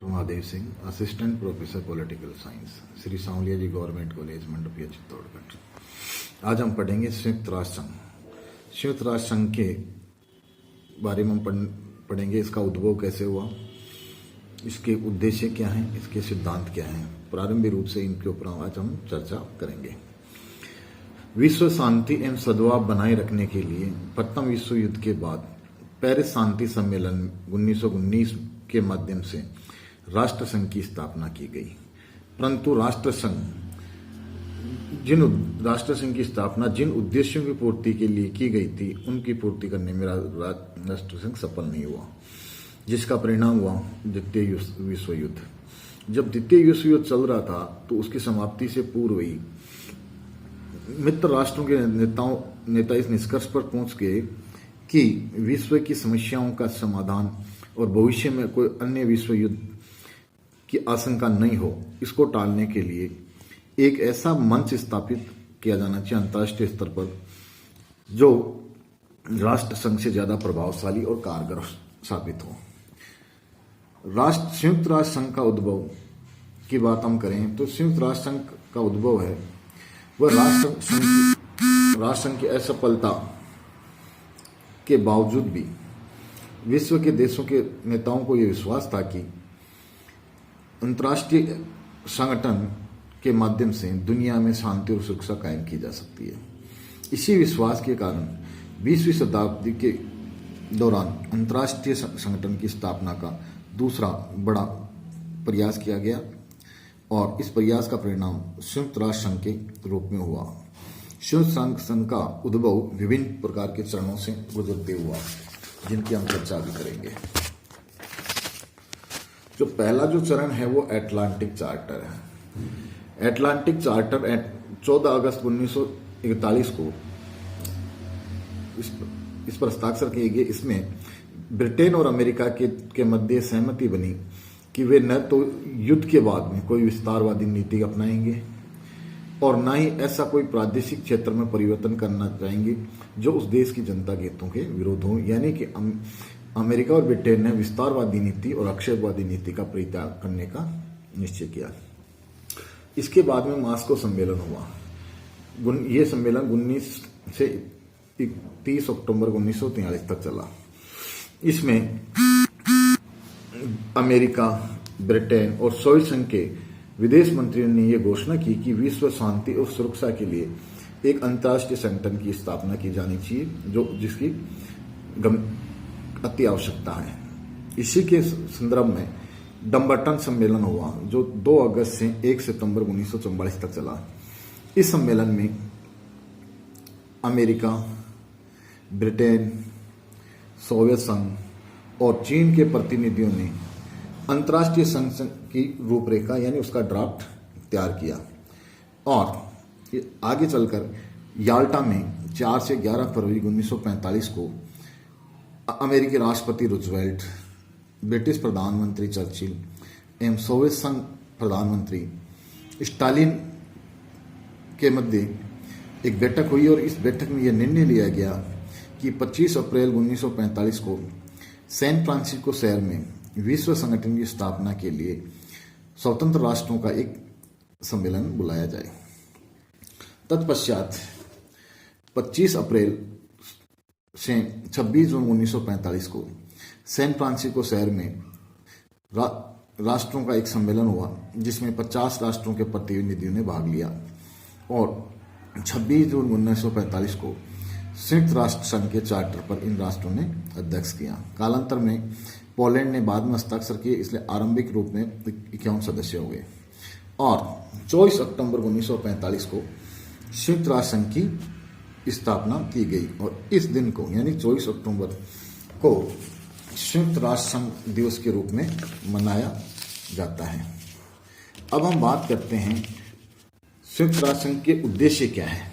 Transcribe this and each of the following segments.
Mahadev Singh, assistant professor political science, Shri Sanwaliya ji government college Mandapiya Chittorgarh. आज हम पढ़ेंगे संयुक्त राष्ट्र संघ। संयुक्त राष्ट्र संघ के बारे में हम पढ़ेंगे, इसका उद्भव कैसे हुआ, इसके उद्देश्य क्या हैं, इसके सिद्धांत क्या हैं। प्रारंभिक रूप से इनके ऊपर आज हम चर्चा करेंगे। विश्व शांति एवं सद्भाव बनाए रखने के लिए प्रथम विश्व युद्ध के बाद पेरिस शांति सम्मेलन 1919 के माध्यम से राष्ट्र संघ की स्थापना की गई। परंतु राष्ट्र संघ की स्थापना जिन उद्देश्यों की पूर्ति के लिए की गई थी, उनकी पूर्ति करने में राष्ट्र संघ सफल नहीं हुआ, जिसका परिणाम हुआ द्वितीय विश्व युद्ध। जब द्वितीय विश्व युद्ध चल रहा था तो उसकी समाप्ति से पूर्व ही मित्र राष्ट्रों के नेता इस निष्कर्ष पर पहुंच गए कि विश्व की समस्याओं का समाधान और भविष्य में कोई अन्य विश्व युद्ध की आशंका नहीं हो, इसको टालने के लिए एक ऐसा मंच स्थापित किया जाना चाहिए अंतर्राष्ट्रीय स्तर पर जो राष्ट्र संघ से ज्यादा प्रभावशाली और कारगर साबित हो। संयुक्त राष्ट्र संघ का उद्भव की बात हम करें तो संयुक्त राष्ट्र संघ का उद्भव है वह राष्ट्र संघ की असफलता के बावजूद भी विश्व के देशों के नेताओं को यह विश्वास था कि अंतर्राष्ट्रीय संगठन के माध्यम से दुनिया में शांति और सुरक्षा कायम की जा सकती है। इसी विश्वास के कारण 20वीं शताब्दी के दौरान अंतर्राष्ट्रीय संगठन की स्थापना का दूसरा बड़ा प्रयास किया गया और इस प्रयास का परिणाम संयुक्त राष्ट्र संघ के रूप में हुआ। संयुक्त संघ का उद्भव विभिन्न प्रकार के चरणों से गुजरते हुआ, जिनकी हम चर्चा भी करेंगे। जो पहला जो चरण है वो एटलांटिक चार्टर है। एटलांटिक चार्टर 14 अगस्त 1941 को इस पर हस्ताक्षर किए गए। इसमें ब्रिटेन और अमेरिका के मध्य सहमति बनी कि वे न तो युद्ध के बाद में कोई विस्तारवादी नीति अपनाएंगे और न ही ऐसा कोई प्रादेशिक क्षेत्र में परिवर्तन करना चाहेंगे जो उस देश की जनता के हितों के विरुद्ध हो। यानी कि अमेरिका और ब्रिटेन ने विस्तारवादी नीति और आक्षेपवादी नीति का परित्याग करने का निश्चय किया। इसके बाद में मास्को सम्मेलन हुआ। यह सम्मेलन 19 से 30 अक्टूबर 1943 तक चला। इसमें अमेरिका, ब्रिटेन और सोवियत संघ के विदेश मंत्रियों ने यह घोषणा की कि विश्व शांति और सुरक्षा के लिए एक अंतर्राष्ट्रीय संगठन की स्थापना की जानी चाहिए जिसकी अति आवश्यकता है। इसी के संदर्भ में डम्बर्टन सम्मेलन हुआ जो 2 अगस्त से 1 सितंबर 1944 तक चला। इस सम्मेलन में अमेरिका, ब्रिटेन, सोवियत संघ और चीन के प्रतिनिधियों ने अंतर्राष्ट्रीय संघ की रूपरेखा यानी उसका ड्राफ्ट तैयार किया और आगे चलकर याल्टा में 4 से 11 फरवरी 1945 को अमेरिकी राष्ट्रपति रूजवेल्ट, ब्रिटिश प्रधानमंत्री चर्चिल एवं सोवियत संघ प्रधानमंत्री स्टालिन के मध्य एक बैठक हुई और इस बैठक में यह निर्णय लिया गया कि 25 अप्रैल 1945 को सैन फ्रांसिस्को शहर में विश्व संगठन की स्थापना के लिए स्वतंत्र राष्ट्रों का एक सम्मेलन बुलाया जाए। तत्पश्चात 25 अप्रैल से 26 जून 1945 को सैन फ्रांसिस्को शहर में राष्ट्रों का एक सम्मेलन हुआ जिसमें 50 राष्ट्रों के प्रतिनिधियों ने भाग लिया और 26 जून 1945 को संयुक्त राष्ट्र संघ के चार्टर पर इन राष्ट्रों ने अध्यक्ष किया। कालांतर में पोलैंड ने बाद में हस्ताक्षर किए, इसलिए आरंभिक रूप में 51 सदस्य हो गए और 24 अक्टूबर 1945 को संयुक्त राष्ट्र संघ की स्थापना की गई और इस दिन को यानी 24 अक्टूबर को संयुक्त राष्ट्र संघ दिवस के रूप में मनाया जाता है। अब हम बात करते हैं संयुक्त राष्ट्र संघ के उद्देश्य क्या है।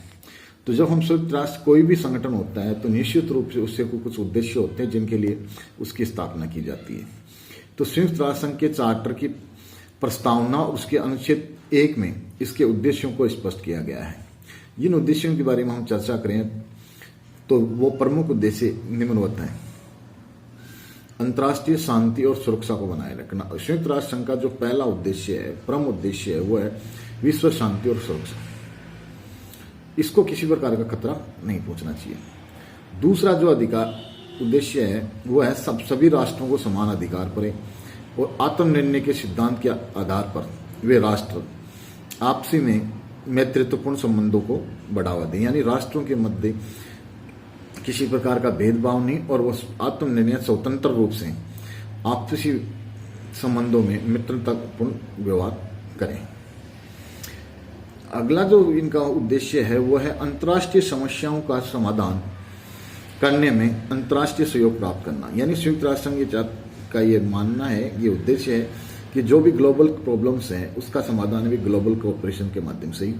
तो जब हम संयुक्त राष्ट्र कोई भी संगठन होता है तो निश्चित रूप से उससे कुछ उद्देश्य होते हैं जिनके लिए उसकी स्थापना की जाती है। तो संयुक्त राष्ट्र संघ के चार्टर की प्रस्तावना और उसके अनुच्छेद 1 में इसके उद्देश्यों को स्पष्ट किया गया है। जिन उद्देश्यों के बारे में हम चर्चा करें तो वो प्रमुख उद्देश्य निम्नवत हैं। अंतर्राष्ट्रीय शांति और सुरक्षा को बनाए रखना। संयुक्त राष्ट्र संघ का जो पहला उद्देश्य है, प्रमुख उद्देश्य है, वो है विश्व शांति और सुरक्षा। इसको किसी प्रकार का खतरा नहीं पहुंचना चाहिए। दूसरा जो उद्देश्य है वो है सभी राष्ट्रों को समान अधिकार पड़े और आत्मनिर्णय के सिद्धांत के आधार पर वे राष्ट्र आपसी में मैत्रीपूर्ण संबंधों को बढ़ावा दें, यानी राष्ट्रों के मध्य किसी प्रकार का भेदभाव नहीं और वो आत्मनिर्णय स्वतंत्र रूप से आपसी संबंधों में मित्रतापूर्ण व्यवहार करें। अगला जो इनका उद्देश्य है वो है अंतर्राष्ट्रीय समस्याओं का समाधान करने में अंतर्राष्ट्रीय सहयोग प्राप्त करना। यानी संयुक्त राष्ट्र संघ का ये मानना है, ये उद्देश्य है कि जो भी ग्लोबल प्रॉब्लम्स हैं उसका समाधान भी ग्लोबल कोऑपरेशन के माध्यम से ही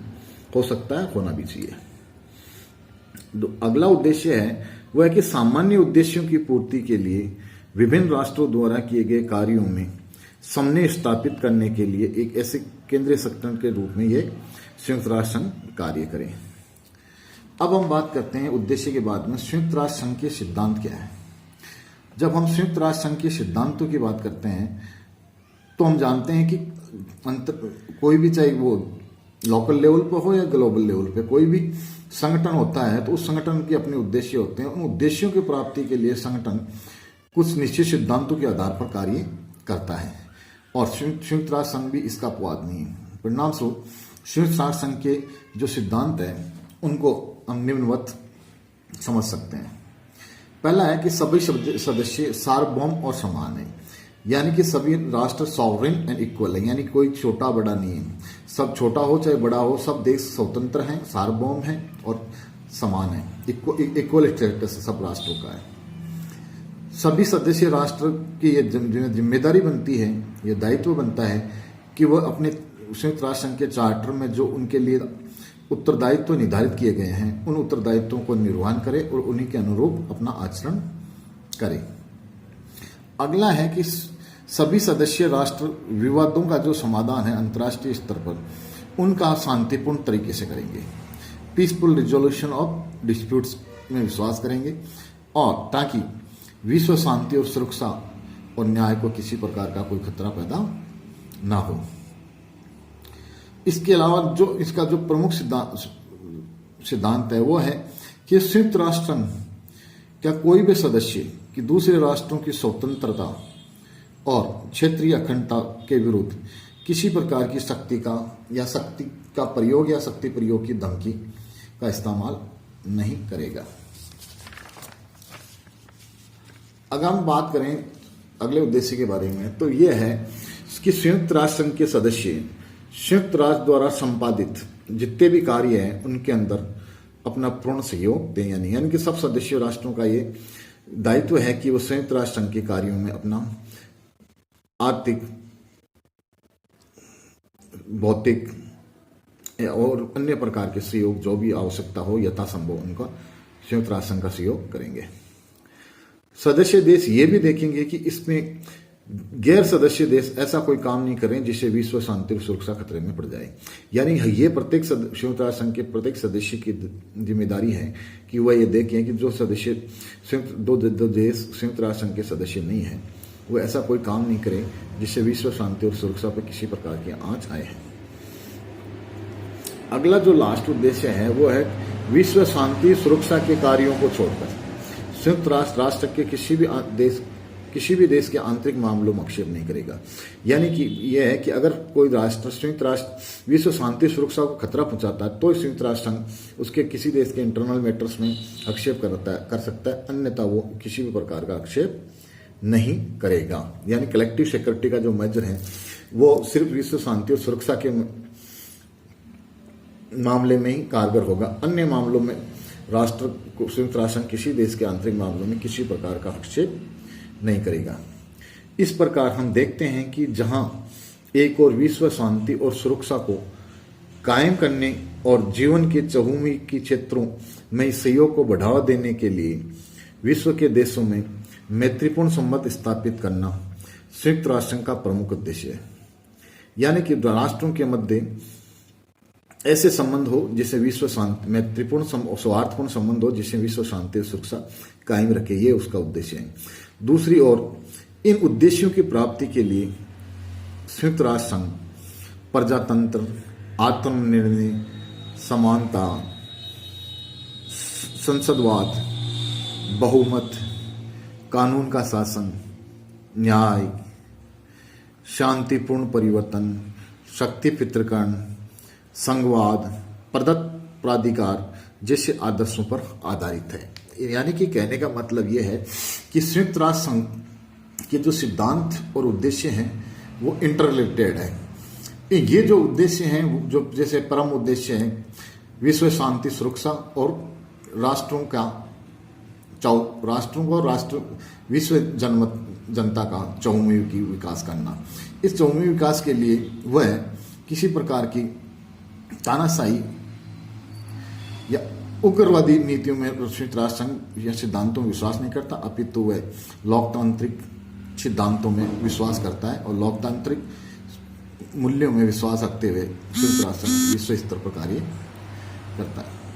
हो सकता है, होना भी चाहिए। अगला उद्देश्य है वह है कि सामान्य उद्देश्यों की पूर्ति के लिए विभिन्न राष्ट्रों द्वारा किए गए कार्यों में समन्वय स्थापित करने के लिए एक ऐसे केंद्रीय संगठन के रूप में ये संयुक्त राष्ट्र संघ कार्य करें। अब हम बात करते हैं उद्देश्य के बाद में संयुक्त राष्ट्र संघ के सिद्धांत क्या है। जब हम संयुक्त राष्ट्र संघ के सिद्धांतों की बात करते हैं तो हम जानते हैं कि कोई भी, चाहे वो लोकल लेवल पर हो या ग्लोबल लेवल पे, कोई भी संगठन होता है तो उस संगठन के अपने उद्देश्य होते हैं। उन उद्देश्यों की प्राप्ति के लिए संगठन कुछ निश्चित सिद्धांतों के आधार पर कार्य करता है और संयुक्त राष्ट्र संघ भी इसका अपवाद नहीं है। परिणाम स्वरूप संयुक्त राष्ट्र संघ के जो सिद्धांत है उनको हम निम्नवत समझ सकते हैं। पहला है कि सभी सदस्य सार्वभौम और समान है, यानी कि सभी राष्ट्र सॉवरेन एंड इक्वल है, यानी कोई छोटा बड़ा नहीं है। सब छोटा हो चाहे बड़ा हो, सब देश स्वतंत्र हैं, सार्वभौम हैं और समान है। इक्वल स्टेटस सब राष्ट्रों का है। सभी सदस्य राष्ट्र की ये जिम्मेदारी बनती है, ये दायित्व बनता है कि वह अपने संयुक्त राष्ट्र संघ के चार्टर में जो उनके लिए उत्तरदायित्व निर्धारित किए गए हैं उन उत्तरदायित्वों को निर्वहन करे और उन्हीं के अनुरूप अपना आचरण करे। अगला है कि सभी सदस्य राष्ट्र विवादों का जो समाधान है अंतर्राष्ट्रीय स्तर पर उनका शांतिपूर्ण तरीके से करेंगे, पीसफुल रिजोल्यूशन ऑफ डिस्प्यूट्स में विश्वास करेंगे और ताकि विश्व शांति और सुरक्षा और न्याय को किसी प्रकार का कोई खतरा पैदा ना हो। इसके अलावा जो इसका जो प्रमुख सिद्धांत है वो है कि संयुक्त राष्ट्र संघ क्या कोई भी सदस्य कि दूसरे राष्ट्रों की स्वतंत्रता और क्षेत्रीय अखंडता के विरुद्ध किसी प्रकार की शक्ति का प्रयोग या शक्ति प्रयोग की धमकी का इस्तेमाल नहीं करेगा। अगर हम बात करें अगले उद्देश्य के बारे में तो यह है कि संयुक्त राष्ट्र संघ के सदस्य संयुक्त राष्ट्र द्वारा संपादित जितने भी कार्य हैं उनके अंदर अपना पूर्ण सहयोग दें, यानी कि सब सदस्य राष्ट्रों का ये दायित्व है कि वो संयुक्त राष्ट्र संघ के कार्यों में अपना आर्थिक, भौतिक और अन्य प्रकार के सहयोग जो भी आवश्यकता हो यथासंभव उनका संयुक्त राष्ट्र संघ का सहयोग करेंगे। सदस्य देश ये भी देखेंगे कि इसमें गैर सदस्य देश ऐसा कोई काम नहीं करें जिससे विश्व शांति और सुरक्षा खतरे में पड़ जाए। यानी ये प्रत्येक संयुक्त राष्ट्र संघ के प्रत्येक सदस्य की जिम्मेदारी है कि वह ये देखें कि जो सदस्य दो देश संयुक्त राष्ट्र संघ के सदस्य नहीं है वो ऐसा कोई काम नहीं करे जिससे विश्व शांति और सुरक्षा पर किसी प्रकार की आंच आए हैं। अगला जो लास्ट उद्देश्य है वो है विश्व शांति सुरक्षा के कार्यों को छोड़कर संयुक्त राष्ट्र के किसी भी देश के आंतरिक मामलों में हस्तक्षेप नहीं करेगा। यानी कि यह है कि अगर कोई राष्ट्र संयुक्त राष्ट्र विश्व शांति सुरक्षा को खतरा पहुंचाता है तो संयुक्त राष्ट्र संघ उसके किसी देश के इंटरनल मैटर्स में हस्तक्षेप कर सकता है, अन्यथा वो किसी भी प्रकार का हस्तक्षेप नहीं करेगा। यानी कलेक्टिव सिक्योरिटी का जो मेजर है वो सिर्फ विश्व शांति और सुरक्षा के मामले में ही कारगर होगा, अन्य मामलों में राष्ट्र को संयुक्त राष्ट्र संघ किसी देश के आंतरिक मामलों में किसी प्रकार का हस्तक्षेप नहीं करेगा। इस प्रकार हम देखते हैं कि जहां एक और विश्व शांति और सुरक्षा को कायम करने और जीवन के चहुमुखी क्षेत्रों में सहयोग को बढ़ावा देने के लिए विश्व के देशों में मैत्रीपूर्ण संबंध स्थापित करना संयुक्त राष्ट्र संघ का प्रमुख उद्देश्य है। यानी कि राष्ट्रों के मध्य ऐसे संबंध हो जिससे विश्व शांति, मैत्रीपूर्ण सौहार्दपूर्ण संबंध हो जिससे विश्व शांति और सुरक्षा कायम रखे, ये उसका उद्देश्य है। दूसरी ओर इन उद्देश्यों की प्राप्ति के लिए संयुक्त राष्ट्र संघ प्रजातंत्र, आत्मनिर्णय, समानता, संसदवाद, बहुमत, कानून का शासन, न्याय, शांतिपूर्ण परिवर्तन, शक्ति पृथक्करण, संघवाद, प्रदत्त प्राधिकार जैसे आदर्शों पर आधारित है। यानी कि कहने का मतलब यह है कि संयुक्त राष्ट्र संघ के जो सिद्धांत और उद्देश्य हैं वो इंटररिलेटेड है। ये जो उद्देश्य हैं, जो जैसे परम उद्देश्य हैं विश्व शांति, सुरक्षा और राष्ट्रों का विश्व जनता का चहुमुखी की विकास करना। इस चहुमुखी विकास के लिए वह किसी प्रकार की तानाशाही या उग्रवादी नीतियों में संयुक्त राष्ट्र संघ या सिद्धांतों में विश्वास नहीं करता, अपितु वह लोकतांत्रिक सिद्धांतों में विश्वास करता है और लोकतांत्रिक मूल्यों में विश्वास रखते हुए संयुक्त राष्ट्र संघ विश्व स्तर पर कार्य करता है।